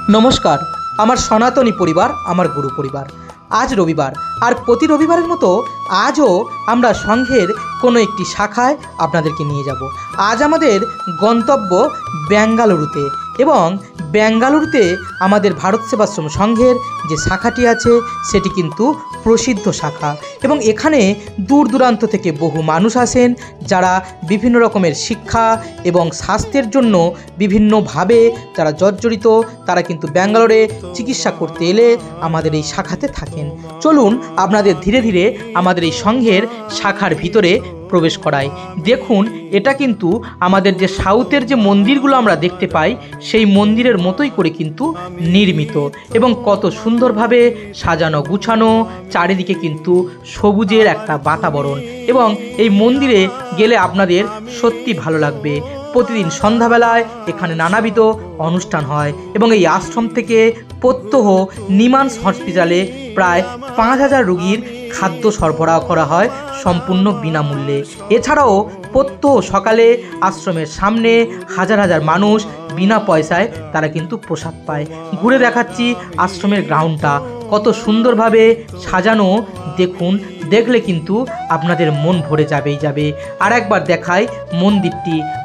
নমস্কার, আমার সনাতনী পরিবার, আমার গুরু পরিবার। আজ রবিবার, আর প্রতি রবিবারের মতো আজও আমরা সংঘের কোনো একটি শাখায় আপনাদেরকে নিয়ে যাব। আজ আমাদের গন্তব্য বেঙ্গালুরুতে, এবং বেঙ্গালুরুতে আমাদের ভারত সেবাশ্রম সংঘের যে শাখাটি আছে সেটি কিন্তু প্রসিদ্ধ শাখা, এবং এখানে দূর দূরান্ত থেকে বহু মানুষ আসেন যারা বিভিন্ন রকমের শিক্ষা এবং স্বাস্থ্যের জন্য বিভিন্নভাবে যারা জর্জরিত, তারা কিন্তু ব্যাঙ্গালোরে চিকিৎসা করতে এলে আমাদের এই শাখাতে থাকেন। চলুন আপনাদের ধীরে ধীরে আমাদের এই সংঘের শাখার ভিতরে প্রবেশ করাই। দেখুন, এটা কিন্তু আমাদের যে সাউথের যে মন্দিরগুলো আমরা দেখতে পাই সেই মন্দিরের মতোই করে কিন্তু নির্মিত, এবং কত সুন্দরভাবে সাজানো গুছানো, চারিদিকে কিন্তু সবুজের একটা বাতাবরণ, এবং এই মন্দিরে গেলে আপনাদের সত্যি ভালো লাগবে। প্রতিদিন সন্ধ্যাবেলায় এখানে নানাবিধ অনুষ্ঠান হয়, এবং এই আশ্রম থেকে প্রত্যহ নিমান্স হসপিটালে প্রায় 5,000 রোগীর খাদ্য সরবরাহ করা হয় সম্পূর্ণ বিনামূল্যে। এছাড়াও প্রত্যহ সকালে আশ্রমের সামনে হাজার হাজার মানুষ বিনা পয়সায় তারা কিন্তু প্রসাদ পায়। ঘুরে দেখাচ্ছি আশ্রমের গ্রাউন্ডটা কত সুন্দরভাবে সাজানো, দেখুন, দেখলে কিন্তু আপনাদের মন ভরে যাবে। আর একবার দেখাই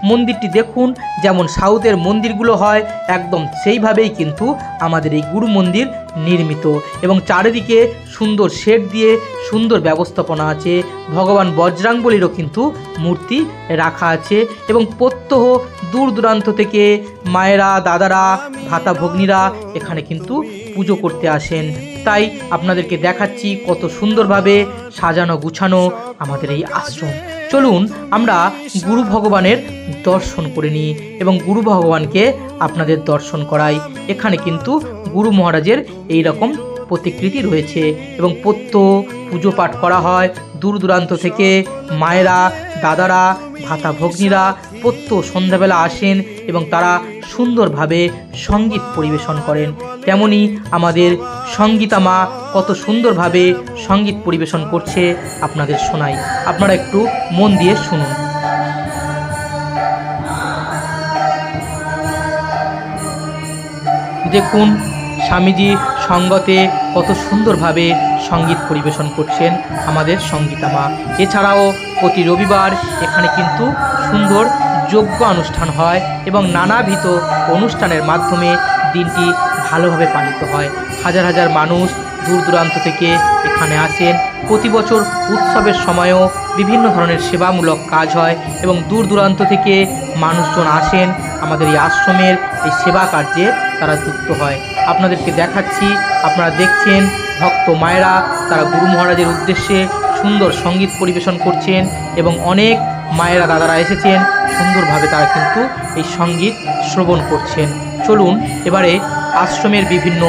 মন্দিরটি দেখুন, যেমন সাউথের মন্দিরগুলো হয় একদম সেইভাবেই কিন্তু আমাদের এই গুরু মন্দির নির্মিত, এবং চারিদিকে সুন্দর শেড দিয়ে সুন্দর ব্যবস্থাপনা আছে। ভগবান বজরাঙ্গবলীরও কিন্তু মূর্তি রাখা আছে, এবং প্রত্যহ দূর দূরান্ত থেকে মায়েরা, দাদারা, ভাতা ভগ্নীরা এখানে কিন্তু পুজো করতে আসেন। তাই আপনাদেরকে দেখাচ্ছি কত সুন্দরভাবে সাজানো গুছানো আমাদের এই আশ্রম। চলুন আমরা গুরু ভগবানের দর্শন করে নিই, এবং গুরু ভগবানকে আপনাদের দর্শন করাই। এখানে কিন্তু গুরু মহারাজের এই রকম প্রতিকৃতি রয়েছে, এবং প্রত্যহ পুজো পাঠ করা হয়। দূর দূরান্ত থেকে মায়েরা, দাদারা, ভাতা ভগ্নীরা প্রত্যহ সন্ধ্যাবেলা আসেন, এবং তারা সুন্দরভাবে সঙ্গীত পরিবেশন করেন। তেমনি আমাদের সঙ্গীতা মা কত সুন্দরভাবে সঙ্গীত পরিবেশন করছে আপনাদের শোনাই, আপনারা একটু মন দিয়ে শুনুন। দেখুন, স্বামীজি সঙ্গতে কত সুন্দরভাবে সঙ্গীত পরিবেশন করছেন আমাদের সঙ্গীতা মা। এছাড়াও প্রতি রবিবার এখানে কিন্তু সুন্দর যজ্ঞ অনুষ্ঠান হয়, এবং নানাবিধ অনুষ্ঠানের মাধ্যমে দিনটি ভালোভাবে পালিত হয়। হাজার হাজার মানুষ দূর দূরান্ত থেকে এখানে আসেন। প্রতি বছর উৎসবের সময়ও বিভিন্ন ধরনের সেবামূলক কাজ হয়, এবং দূর দূরান্ত থেকে মানুষজন আসেন আমাদের এই আশ্রমের এই সেবা কার্যে তারা যুক্ত হয়। আপনাদেরকে দেখাচ্ছি, আপনারা দেখছেন ভক্ত মায়েরা তারা গুরু মহারাজের উদ্দেশ্যে সুন্দর সঙ্গীত পরিবেশন করছেন, এবং অনেক মায়েরা, দাদারা এসেছেন সুন্দরভাবে তারা কিন্তু এই সঙ্গীত শ্রবণ করছেন। চলুন এবারে আশ্রমের বিভিন্ন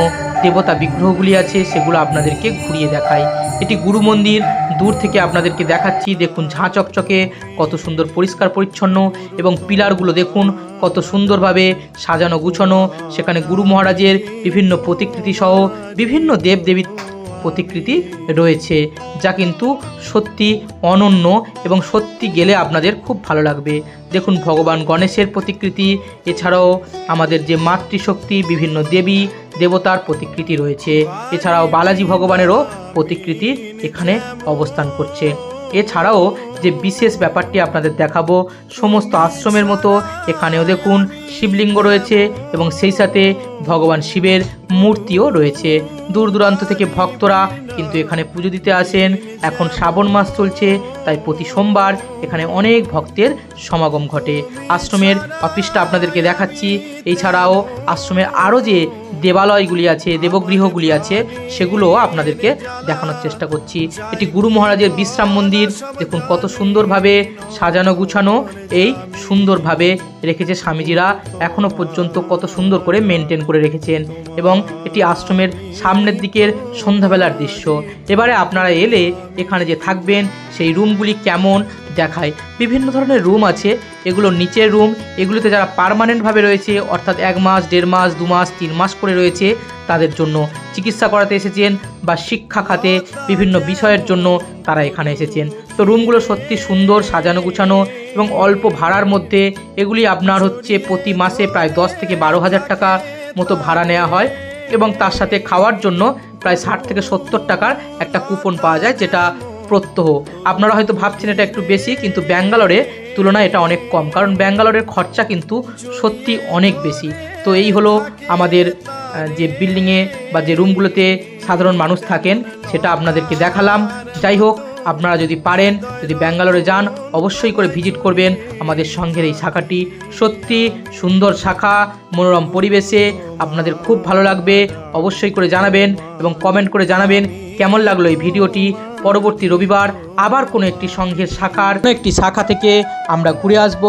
দেবতা বিগ্রহগুলি আছে সেগুলো আপনাদেরকে ঘুরিয়ে দেখাই। এটি গুরু মন্দির, দূর থেকে আপনাদেরকে দেখাচ্ছি। দেখুন, ঝাঁ চকচকে কত সুন্দর পরিষ্কার পরিচ্ছন্ন, এবং পিলারগুলো দেখুন কত সুন্দরভাবে সাজানো গুছানো। সেখানে গুরু মহারাজের বিভিন্ন প্রতিকৃতি সহ বিভিন্ন দেবদেবীর প্রতিকৃতি রয়েছে, যা কিন্তু সত্যি অনন্য, এবং সত্যি গেলে আপনাদের খুব ভালো লাগবে। দেখুন, ভগবান গণেশের প্রতিকৃতি, এছাড়াও আমাদের যে মাতৃশক্তি বিভিন্ন দেবী দেবতার প্রতিকৃতি রয়েছে। এছাড়াও বালাজি ভগবানেরও প্রতিকৃতি এখানে অবস্থান করছে। এছাড়াও যে বিশেষ ব্যাপারটি আপনাদের দেখাবো, সমস্ত আশ্রমের মতো এখানেও দেখুন শিবলিঙ্গ রয়েছে, এবং সেই সাথে ভগবান শিবের মূর্তিও রয়েছে। দূর দূরান্ত থেকে ভক্তরা কিন্তু এখানে পুজো দিতে আসেন। এখন শ্রাবণ মাস চলছে, তাই প্রতি সোমবার এখানে অনেক ভক্তের সমাগম ঘটে। আশ্রমের অফিসটা আপনাদেরকে দেখাচ্ছি। এছাড়াও আশ্রমের আরও যে দেবালয়গুলি আছে, দেবগৃহগুলি আছে, সেগুলো আপনাদেরকে দেখানোর চেষ্টা করছি। এটি গুরু মহারাজের বিশ্রাম মন্দির। দেখুন কত সুন্দরভাবে সাজানো গুছানো, এই সুন্দরভাবে রেখেছে স্বামীজিরা, এখনও পর্যন্ত কত সুন্দর করে মেনটেন করে রেখেছেন। এবং এটি আশ্রমের সামনের দিকের সন্ধ্যাবেলার দৃশ্য। এবারে আপনারা এলে এখানে যে থাকবেন সেই রুমগুলি কেমন দেখায়। বিভিন্ন ধরনের রুম আছে, এগুলো নিচের রুম। এগুলোতে যারা পার্মানেন্টভাবে রয়েছে, অর্থাৎ 1 মাস, 1.5 মাস, 2 মাস, 3 মাস করে রয়েছে, তাদের জন্য চিকিৎসা করাতে এসেছেন, বা শিক্ষা খাতে বিভিন্ন বিষয়ের জন্য তারা এখানে এসেছেন। তো রুমগুলো সত্যি সুন্দর, সাজানো গুছানো, এবং অল্প ভাড়ার মধ্যে। এগুলি আপনার হচ্ছে প্রতি মাসে প্রায় 10 থেকে 12 হাজার টাকা মতো ভাড়া নেওয়া হয় এবং তার সাথে খাওয়ার জন্য প্রায় 60 থেকে 70 টাকার একটা কুপন পাওয়া যায়, যেটা প্রত্যহ। আপনারা হয়তো ভাবছেন এটা একটু বেশি, কিন্তু ব্যাঙ্গালোরের তুলনায় এটা অনেক কম, কারণ ব্যাঙ্গালোরের খরচা কিন্তু সত্যি অনেক বেশি। তো এই হলো আমাদের যে বিল্ডিংয়ে বা যে রুমগুলোতে সাধারণ মানুষ থাকেন সেটা আপনাদেরকে দেখালাম। যাই হোক, আপনারা যদি পারেন, যদি ব্যাঙ্গালোরে যান, অবশ্যই করে ভিজিট করবেন আমাদের সংঘের এই শাখাটি। সত্যি সুন্দর শাখা, মনোরম পরিবেশে, আপনাদের খুব ভালো লাগবে। অবশ্যই করে জানাবেন এবং কমেন্ট করে জানাবেন কেমন লাগলো এই ভিডিওটি। পরবর্তী রবিবার আবার কোনো একটি সংঘের শাখার কোনো একটি শাখা থেকে আমরা ঘুরে আসব।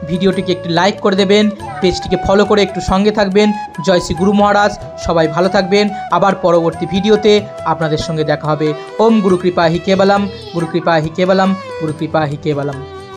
ভিডিওটিকে একটি লাইক করে দেবেন, পেজটিকে ফলো করে একটু সঙ্গে থাকবেন। জয় শ্রী গুরু মহারাজ, সবাই ভালো থাকবেন। আবার পরবর্তী ভিডিওতে আপনাদের সঙ্গে দেখা হবে। ওম গুরু কৃপা হি কেবলম, গুরু কৃপা হি কেবলম, গুরু কৃপা হি কেবলম।